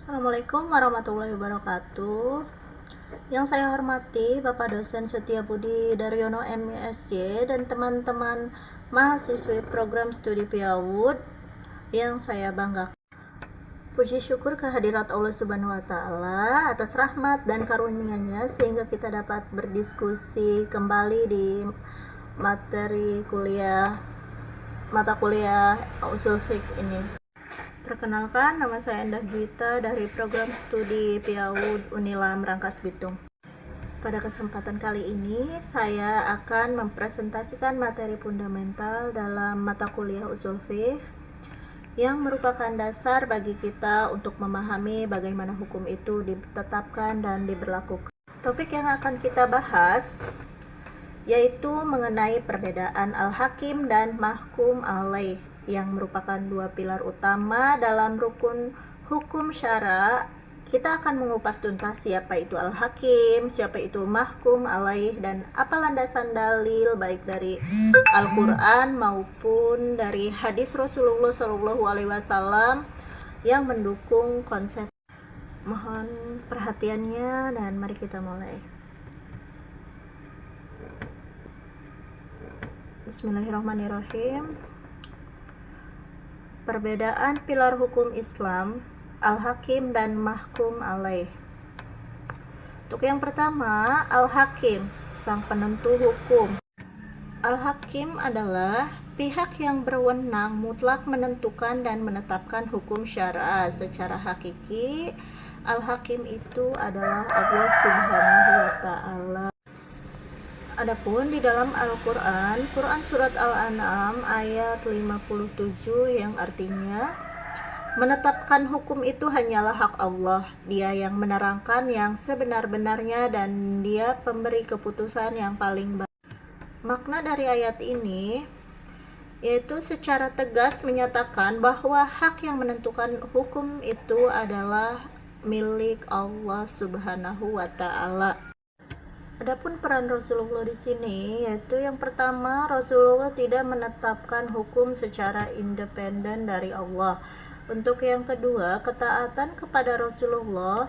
Assalamualaikum warahmatullahi wabarakatuh. Yang saya hormati Bapak Dosen Setiabudi Daryono MSc dan teman-teman mahasiswi program studi PIAWUD yang saya banggakan. Puji syukur kehadirat Allah Subhanahu wa taala atas rahmat dan karunia-Nya sehingga kita dapat berdiskusi kembali di materi mata kuliah usul fiqh ini. Perkenalkan, nama saya Endah Juwita dari program studi PIAWUD Unilam Rangkas Bitung. Pada kesempatan kali ini, saya akan mempresentasikan materi fundamental dalam mata kuliah usul fiqh yang merupakan dasar bagi kita untuk memahami bagaimana hukum itu ditetapkan dan diberlakukan. Topik yang akan kita bahas yaitu mengenai perbedaan al-hakim dan mahkum alaih, yang merupakan dua pilar utama dalam rukun hukum syara. Kita akan mengupas tuntas siapa itu al-hakim, siapa itu mahkum alaih, dan apa landasan dalil baik dari Al-Quran maupun dari hadis Rasulullah SAW yang mendukung konsep. Mohon perhatiannya dan mari kita mulai. Bismillahirrahmanirrahim. Perbedaan pilar hukum Islam, al-hakim dan mahkum alaih. Untuk yang pertama, al-hakim, sang penentu hukum. Al-hakim adalah pihak yang berwenang mutlak menentukan dan menetapkan hukum syara secara hakiki. Al-hakim itu adalah Allah Subhanahu wa taala. Adapun di dalam Al-Quran, Quran Surat Al-An'am ayat 57 yang artinya, menetapkan hukum itu hanyalah hak Allah. Dia yang menerangkan yang sebenar-benarnya dan Dia pemberi keputusan yang paling baik. Makna dari ayat ini yaitu secara tegas menyatakan bahwa hak yang menentukan hukum itu adalah milik Allah Subhanahu wa taala. Adapun peran Rasulullah di sini yaitu yang pertama, Rasulullah tidak menetapkan hukum secara independen dari Allah. Untuk yang kedua, ketaatan kepada Rasulullah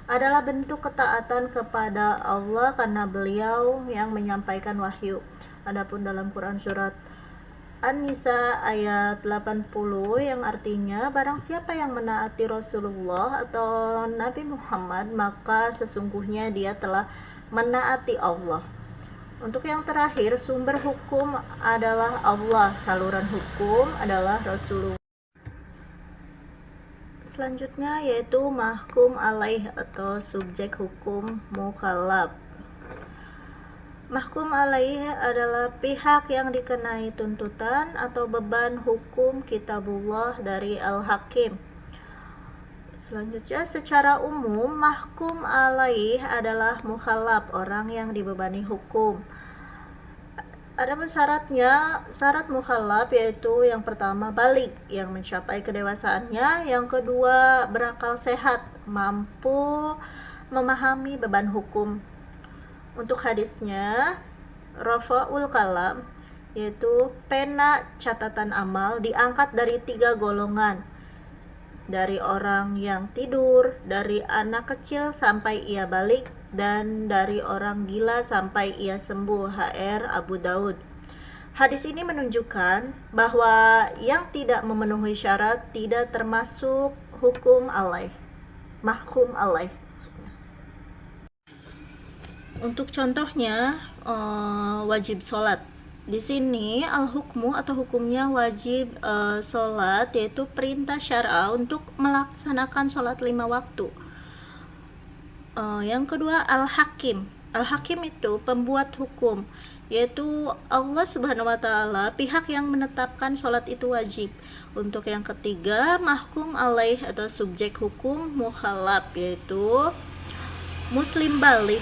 adalah bentuk ketaatan kepada Allah karena beliau yang menyampaikan wahyu. Adapun dalam Quran surat An-Nisa ayat 80 yang artinya, barang siapa yang menaati Rasulullah atau Nabi Muhammad, maka sesungguhnya dia telah menaati Allah. Untuk yang terakhir, sumber hukum adalah Allah, saluran hukum adalah Rasulullah. Selanjutnya yaitu mahkum alaih atau subjek hukum mukallaf. Mahkum alaih adalah pihak yang dikenai tuntutan atau beban hukum kitabullah dari al-hakim. Selanjutnya, secara umum mahkum alaih adalah mukallaf, orang yang dibebani hukum. Ada syaratnya. Syarat mukallaf yaitu yang pertama baligh, yang mencapai kedewasaannya. Yang kedua, berakal sehat, mampu memahami beban hukum. Untuk hadisnya, rafa'ul kalam, yaitu pena catatan amal diangkat dari 3 golongan, dari orang yang tidur, dari anak kecil sampai ia balik, dan dari orang gila sampai ia sembuh. HR Abu Daud. Hadis ini menunjukkan bahwa yang tidak memenuhi syarat tidak termasuk hukum alaih, mahkum alaih. Untuk contohnya, wajib sholat. Di sini al-hukmu atau hukumnya wajib sholat, yaitu perintah syar'a untuk melaksanakan sholat 5 waktu. Yang kedua, al-hakim. Al-hakim itu pembuat hukum, yaitu Allah Subhanahu wa taala, pihak yang menetapkan sholat itu wajib. Untuk yang ketiga, mahkum alaih atau subjek hukum mukallaf, yaitu muslim baligh,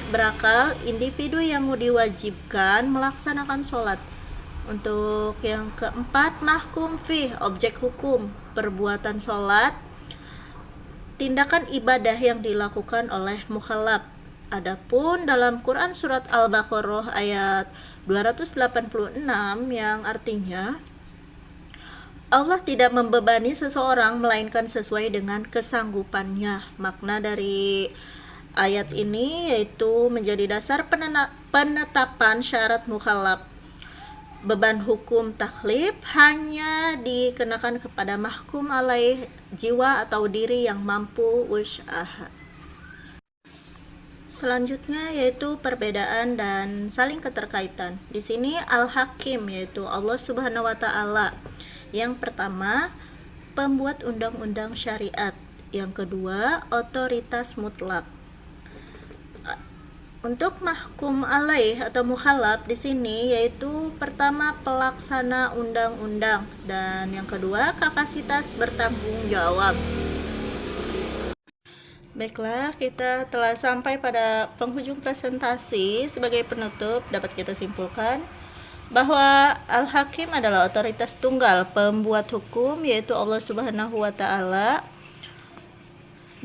berakal, individu yang diwajibkan melaksanakan sholat. Untuk yang keempat, mahkum fih, objek hukum, perbuatan sholat, tindakan ibadah yang dilakukan oleh mukallaf. Adapun dalam Quran surat Al-Baqarah ayat 286 yang artinya, Allah tidak membebani seseorang melainkan sesuai dengan kesanggupannya. Makna dari ayat ini yaitu menjadi dasar penetapan syarat mukallaf. Beban hukum taklif hanya dikenakan kepada mahkum alaih, jiwa atau diri yang mampu usaha. Selanjutnya yaitu perbedaan dan saling keterkaitan. Di sini Al-Hakim yaitu Allah Subhanahu wa taala. Yang pertama, pembuat undang-undang syariat. Yang kedua, otoritas mutlak. Untuk mahkum alaih atau mukhalaf di sini yaitu pertama pelaksana undang-undang dan yang kedua kapasitas bertanggung jawab. Baiklah, kita telah sampai pada penghujung presentasi. Sebagai penutup dapat kita simpulkan bahwa Al-Hakim adalah otoritas tunggal pembuat hukum yaitu Allah Subhanahu wa taala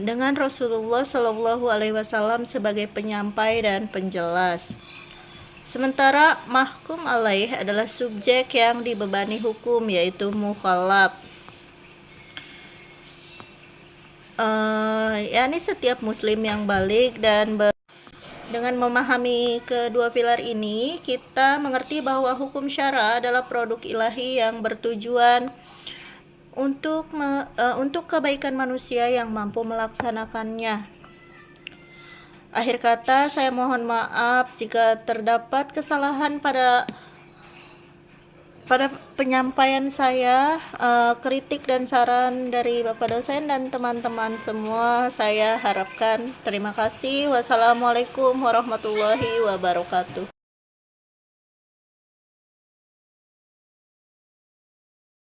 dengan Rasulullah Shallallahu alaihi wasallam sebagai penyampai dan penjelas. Sementara mahkum alaih adalah subjek yang dibebani hukum yaitu mukallaf. Yakni setiap muslim yang balik dan dengan memahami kedua pilar ini, kita mengerti bahwa hukum syara adalah produk ilahi yang bertujuan untuk kebaikan manusia yang mampu melaksanakannya. Akhir kata, saya mohon maaf jika terdapat kesalahan pada penyampaian saya. Kritik dan saran dari Bapak dosen dan teman-teman semua saya harapkan. Terima kasih. Wassalamualaikum warahmatullahi wabarakatuh.